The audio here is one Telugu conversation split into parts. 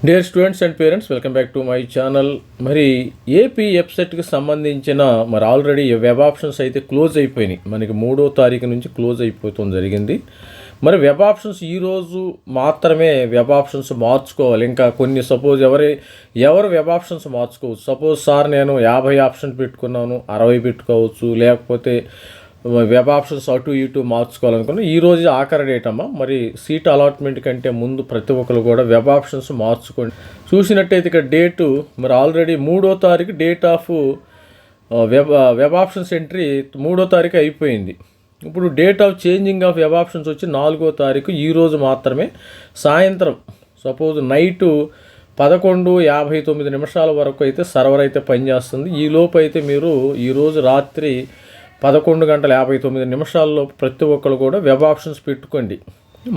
Dear students and parents, welcome back to my channel. మరి ఏపీ వెబ్సైట్కి సంబంధించిన ఆల్రెడీ వెబ్ ఆప్షన్స్ అయితే క్లోజ్ అయిపోయినాయి. మనకి 3వ తారీఖు నుంచి క్లోజ్ అయిపోతుంది జరిగింది. మరి వెబ్ ఆప్షన్స్ ఈరోజు మాత్రమే వెబ్ ఆప్షన్స్ మార్చుకోవాలి. ఇంకా కొన్ని సపోజ్ ఎవరు వెబ్ ఆప్షన్స్ మార్చుకోవచ్చు. సపోజ్ సార్ నేను 50 ఆప్షన్స్ పెట్టుకున్నాను, 60 పెట్టుకోవచ్చు, లేకపోతే వెబ్ ఆప్షన్స్ అటు ఇటు మార్చుకోవాలనుకున్నా ఈరోజు ఆఖరి డేట్ అమ్మా. మరి సీట్ అలాట్మెంట్ కంటే ముందు ప్రతి ఒక్కరు కూడా వెబ్ ఆప్షన్స్ మార్చుకోండి. చూసినట్టయితే ఇక్కడ డేటు మరి ఆల్రెడీ 3వ తారీఖు date of web options entry 3వ తారీఖు అయిపోయింది. ఇప్పుడు date of changing of web options వచ్చి 4వ తారీఖు ఈరోజు మాత్రమే సాయంత్రం సపోజ్ నైటు 11:59 వరకు అయితే సర్వర్ అయితే పనిచేస్తుంది. ఈ లోపు అయితే మీరు ఈరోజు రాత్రి 11:59 ప్రతి ఒక్కరు కూడా వెబ్ ఆప్షన్స్ పెట్టుకోండి,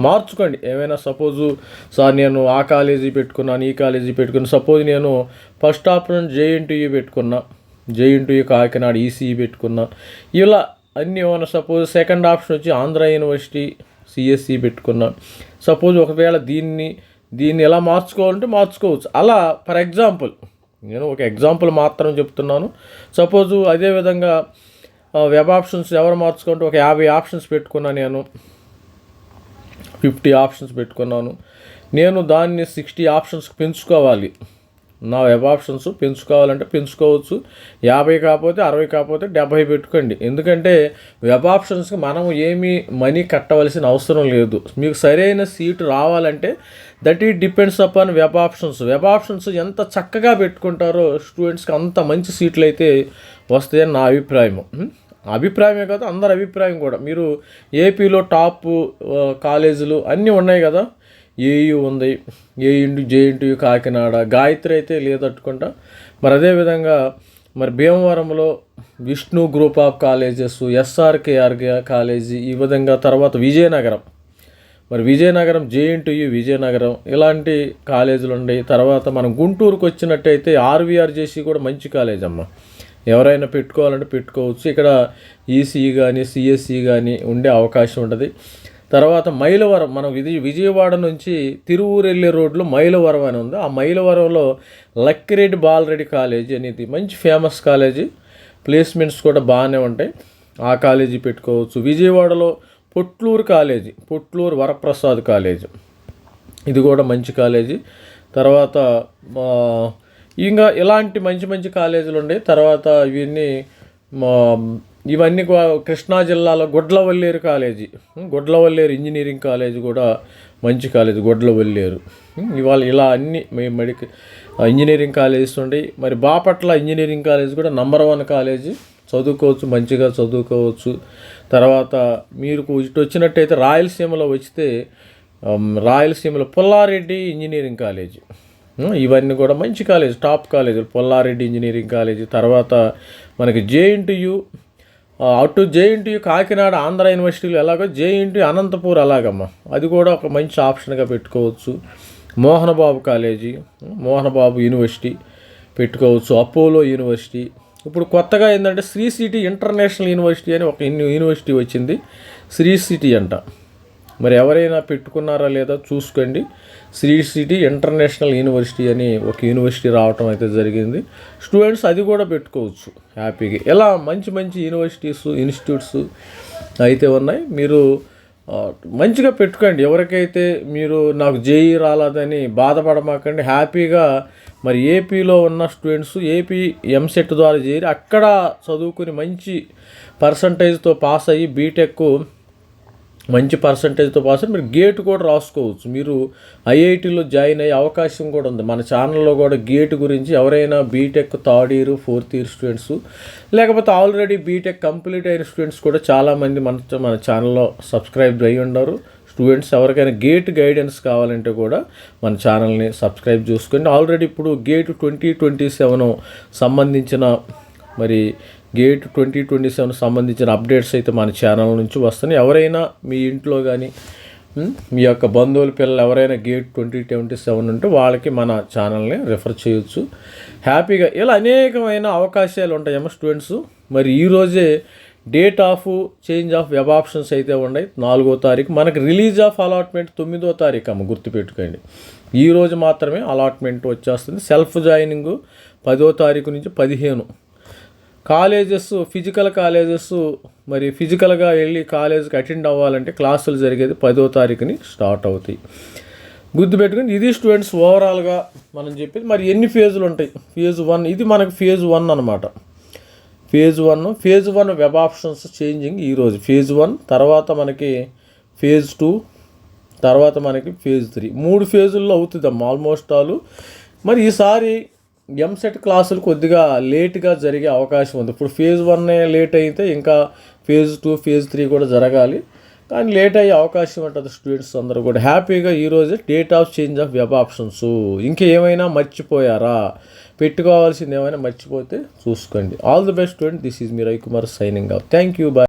మార్చుకోండి. ఏమైనా సపోజు సార్ నేను ఆ కాలేజీ పెట్టుకున్నాను, ఈ కాలేజీ పెట్టుకున్నాను, సపోజ్ నేను ఫస్ట్ ఆప్షన్ జేఎన్టీయూ పెట్టుకున్నా, జేఎన్టీయూ కాకినాడ ఈసీఈ పెట్టుకున్నా, ఇలా అన్నీ ఏమైనా సపోజ్ సెకండ్ ఆప్షన్ వచ్చి ఆంధ్ర యూనివర్సిటీ సిఎస్ఈ పెట్టుకున్నా. సపోజ్ ఒకవేళ దీన్ని ఎలా మార్చుకోవాలంటే మార్చుకోవచ్చు. అలా ఫర్ ఎగ్జాంపుల్ నేను ఒక ఎగ్జాంపుల్ మాత్రం చెప్తున్నాను. సపోజు అదేవిధంగా వెబ్ ఆప్షన్స్ ఎవరు మార్చుకుంటే ఒక 50 ఆప్షన్స్ పెట్టుకున్నాను, నేను 50 ఆప్షన్స్ పెట్టుకున్నాను. నేను దాన్ని 60 ఆప్షన్స్కి పెంచుకోవాలి. నా వెబ్ ఆప్షన్స్ పెంచుకోవాలంటే పెంచుకోవచ్చు. 50 కాకపోతే 60 కాకపోతే 70 పెట్టుకోండి. ఎందుకంటే వెబ్ ఆప్షన్స్కి మనం ఏమీ మనీ కట్టవలసిన అవసరం లేదు. మీకు సరైన సీటు రావాలంటే that eat depends upon web options. Web options ఎంత చక్కగా పెట్టుకుంటారో స్టూడెంట్స్కి అంత మంచి సీట్లు అయితే వస్తాయని నా అభిప్రాయమే కాదు, అందరి అభిప్రాయం కూడా. మీరు ఏపీలో టాప్ కాలేజీలు అన్నీ ఉన్నాయి కదా, ఏయూ ఉంది, జేఎన్టీయూ కాకినాడ, గాయత్రి అయితే లేదట్టుకుంటా. మరి అదేవిధంగా మరి భీమవరంలో Vishnu group of colleges, SRKR college, ఈ విధంగా తర్వాత విజయనగరం జేఎన్టీయూ విజయనగరం ఇలాంటి కాలేజీలు ఉన్నాయి. తర్వాత మనం గుంటూరుకు వచ్చినట్టయితే ఆర్వీఆర్జేసీ కూడా మంచి కాలేజ్ అమ్మ. ఎవరైనా పెట్టుకోవాలంటే పెట్టుకోవచ్చు. ఇక్కడ ఈసీఈ కానీ సిఎస్ఈ కానీ ఉండే అవకాశం ఉంటుంది. తర్వాత మైలవరం, మనం విజయవాడ నుంచి తిరువూరు వెళ్ళే రోడ్లో మైలవరం అని ఉంది. ఆ మైలవరంలో లక్కిరెడ్డి బాలరెడ్డి కాలేజీ అనేది మంచి ఫేమస్ కాలేజీ, ప్లేస్మెంట్స్ కూడా బాగానే ఉంటాయి. ఆ కాలేజీ పెట్టుకోవచ్చు. విజయవాడలో పొట్లూరు వరప్రసాద్ కాలేజీ, ఇది కూడా మంచి కాలేజీ. తర్వాత ఇంకా ఇలాంటి మంచి కాలేజీలు ఉన్నాయి. తర్వాత ఇవన్నీ కృష్ణా జిల్లాలో Gudlavalleru college, Gudlavalleru engineering college కూడా మంచి కాలేజీ, గుడ్లవల్లేరు. ఇలా అన్ని ఇంజనీరింగ్ కాలేజెస్ ఉన్నాయి. మరి బాపట్ల ఇంజనీరింగ్ కాలేజీ కూడా నంబర్ 1 కాలేజీ, చదువుకోవచ్చు, మంచిగా చదువుకోవచ్చు. తర్వాత మీరు ఇటు వచ్చినట్టయితే రాయలసీమలో పుల్లారెడ్డి ఇంజనీరింగ్ కాలేజీ, ఇవన్నీ కూడా మంచి కాలేజ్, టాప్ కాలేజీలు. Pulla Reddy engineering college. తర్వాత మనకి జేఎన్టీయూ కాకినాడ ఆంధ్ర యూనివర్సిటీలు ఎలాగో జేఎన్టీయూ అనంతపూర్ అలాగమ్మా, అది కూడా ఒక మంచి ఆప్షన్గా పెట్టుకోవచ్చు. మోహనబాబు కాలేజీ, మోహనబాబు యూనివర్సిటీ పెట్టుకోవచ్చు. Apollo university. ఇప్పుడు కొత్తగా ఏంటంటే శ్రీ సిటీ ఇంటర్నేషనల్ యూనివర్సిటీ అని ఒక యూనివర్సిటీ వచ్చింది, శ్రీ సిటీ అంట. మరి ఎవరైనా పెట్టుకున్నారా లేదా చూసుకోండి. శ్రీ సిటీ ఇంటర్నేషనల్ యూనివర్సిటీ అని ఒక యూనివర్సిటీ రావటం అయితే జరిగింది. స్టూడెంట్స్ అది కూడా పెట్టుకోవచ్చు హ్యాపీగా. ఇలా మంచి యూనివర్సిటీస్, ఇన్స్టిట్యూట్స్ అయితే ఉన్నాయి. మీరు మంచిగా పెట్టుకోండి. ఎవరికైతే మీరు నాకు జేఈ రాలేదని బాధపడమాకండి. హ్యాపీగా మరి ఏపీలో ఉన్న స్టూడెంట్స్ ఏపీ ఎంసెట్ ద్వారా చేరి అక్కడ చదువుకుని మంచి పర్సంటేజ్తో పాస్ అయ్యి బీటెక్ మంచి పర్సంటేజ్తో పాస్ అయ్యి మీరు గేట్ కూడా రాసుకోవచ్చు. మీరు ఐఐటీలో జాయిన్ అయ్యే అవకాశం కూడా ఉంది. మన ఛానల్లో కూడా గేట్ గురించి ఎవరైనా B Tech 3rd year 4th year students, లేకపోతే ఆల్రెడీ బీటెక్ కంప్లీట్ అయిన స్టూడెంట్స్ కూడా చాలామంది మన ఛానల్లో సబ్స్క్రైబ్ అయ్యి ఉన్నారు. స్టూడెంట్స్ ఎవరికైనా గేట్ గైడెన్స్ కావాలంటే కూడా మన ఛానల్ని సబ్స్క్రైబ్ చేసుకోండి. ఆల్రెడీ ఇప్పుడు గేట్ 2027 సంబంధించిన మరి గేట్ 2027 సంబంధించిన అప్డేట్స్ అయితే మన ఛానల్ నుంచి వస్తున్నాయి. ఎవరైనా మీ ఇంట్లో కానీ మీ యొక్క బంధువుల పిల్లలు ఎవరైనా గేట్ 2027 ఉంటే వాళ్ళకి మన ఛానల్ని రిఫర్ చేయొచ్చు హ్యాపీగా. ఇలా అనేకమైన అవకాశాలు ఉంటాయేమో స్టూడెంట్స్. మరి ఈరోజే date of change of web options అయితే ఉన్నాయి 4వ తారీఖు. మనకి రిలీజ్ ఆఫ్ అలాట్మెంట్ 9వ తారీఖు అమ్మ, గుర్తుపెట్టుకోండి. ఈరోజు మాత్రమే అలాట్మెంట్ వచ్చేస్తుంది. సెల్ఫ్ జాయినింగ్ 10వ తారీఖు నుంచి 15. కాలేజెస్, ఫిజికల్ కాలేజెస్, మరి ఫిజికల్గా వెళ్ళి కాలేజ్కి అటెండ్ అవ్వాలంటే క్లాసులు జరిగేది 10వ తారీఖుని స్టార్ట్ అవుతాయి. గుర్తుపెట్టుకుని ఇది స్టూడెంట్స్ ఓవరాల్గా మనం చెప్పేది. మరి ఎన్ని ఫేజులు ఉంటాయి? ఫేజ్ 1 ఇది మనకి ఫేజ్ 1 అనమాట. ఫేజ్ 1 వెబ్ ఆప్షన్స్ చేంజింగ్ ఈరోజు ఫేజ్ 1, తర్వాత మనకి ఫేజ్ 2, తర్వాత మనకి ఫేజ్ 3. 3 ఫేజుల్లో అవుతుందమ్మా ఆల్మోస్ట్ ఆల్. మరి ఈసారి ఎంసెట్ క్లాసులు కొద్దిగా లేట్గా జరిగే అవకాశం ఉంది. ఇప్పుడు ఫేజ్ 1 లేట్ అయితే ఇంకా ఫేజ్ 2, ఫేజ్ 3 కూడా జరగాలి, కానీ లేట్ అయ్యే అవకాశం ఉంటుంది. స్టూడెంట్స్ అందరూ కూడా హ్యాపీగా ఈరోజే date of change of web options. ఇంకేమైనా మర్చిపోయారా? పెట్టుకోవాల్సింది ఏమైనా మర్చిపోతే చూసుకోండి. All the best student. This is me Ravikumar signing off. Thank you. Bye.